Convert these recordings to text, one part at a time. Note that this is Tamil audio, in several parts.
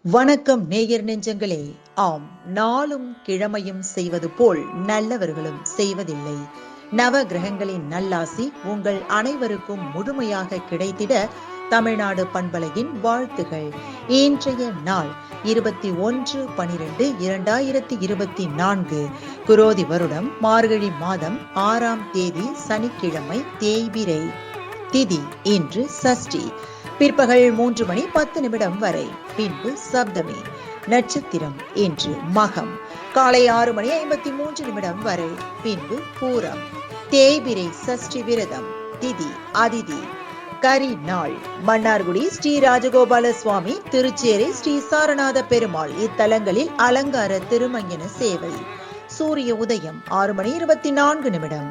வணக்கம் நேயர் நெஞ்சங்களே. ஆம், நாளும் கிழமையும் செய்வது போல் நல்லவர்களும் செய்வதில்லை. நவ கிரகங்களின் நல்லாசி உங்கள் அனைவருக்கும் முழுமையாக கிடைத்திட தமிழ்நாடு பண்பலையின் வாழ்த்துகள். இன்றைய நாள் 21/12/2024 குரோதி வருடம் மார்கழி மாதம் 6ஆம் தேதி சனிக்கிழமை, தேய்பிறை திதி இன்று சஷ்டி. பிற்பகல் 3:10 வரை, பின்பு சப்தமி. நட்சத்திரம் இன்று மகம். காலை 6:53 வரை, பின்பு பூரம். தேய்பிறை சஷ்டி விரதம். திதி அதிதி. கரி நாள். மன்னார்குடி ஸ்ரீ ராஜகோபால சுவாமி, திருச்சேரி ஸ்ரீ சாரநாத பெருமாள் இத்தலங்களில் அலங்கார திருமஞ்சன சேவை. சூரிய உதயம் 6:24.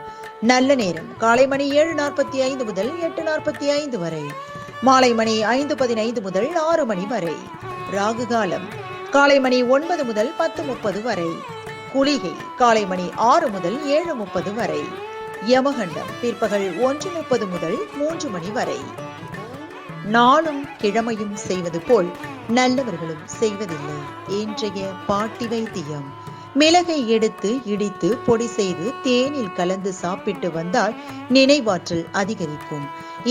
நல்ல நேரம் காலை மணி 7:45 முதல் 8:45 வரை, மாலை மணி 5:15 முதல் 6 மணி வரை. ராகு காலம் காலை மணி 9 முதல் 10:30 வரை. குளிகை காலை மணி 6 முதல் 7:30 வரை. யமகண்டம் பிற்பகல் 1:30 முதல் 3 மணி வரை. நாளும் கிழமையும் செய்வது போல் நல்லவர்களும் செய்வதில்லை. இன்றைய பாட்டி வைத்தியம். மிளகை எடுத்து இடித்து பொடி செய்து தேனில் கலந்து சாப்பிட்டு வந்தால் நினைவாற்றல் அதிகரிக்கும்.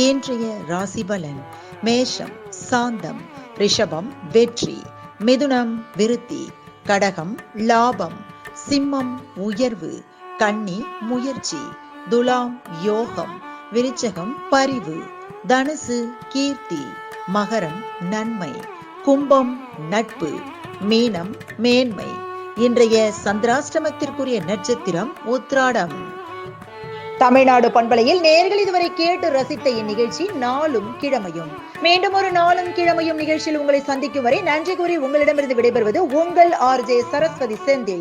இன்றைய ராசி பலன். மேஷம் சாந்தம், ரிஷபம் வெற்றி, மிதுனம் விருத்தி, கடகம் லாபம், சிம்மம் உயர்வு, கன்னி முயற்சி, துலாம் யோகம், விருச்சகம் பரிவு, தனுசு கீர்த்தி, மகரம் நன்மை, கும்பம் நட்பு, மீனம் மேன்மை. இன்றைய சந்திராஷ்டமத்திற்குரிய நட்சத்திரம் உத்ராடம். தமிழ்நாடு பண்பலையில் நேயர்கள் இதுவரை கேட்டு ரசித்த இந்நிகழ்ச்சி நாளும் கிழமையும். மீண்டும் ஒரு நாளும் கிழமையும் நிகழ்ச்சியில் உங்களை சந்திக்கும் வரை நன்றி கூறி உங்களிடமிருந்து விடைபெறுவது உங்கள் RJ சரஸ்வதி செந்தில்.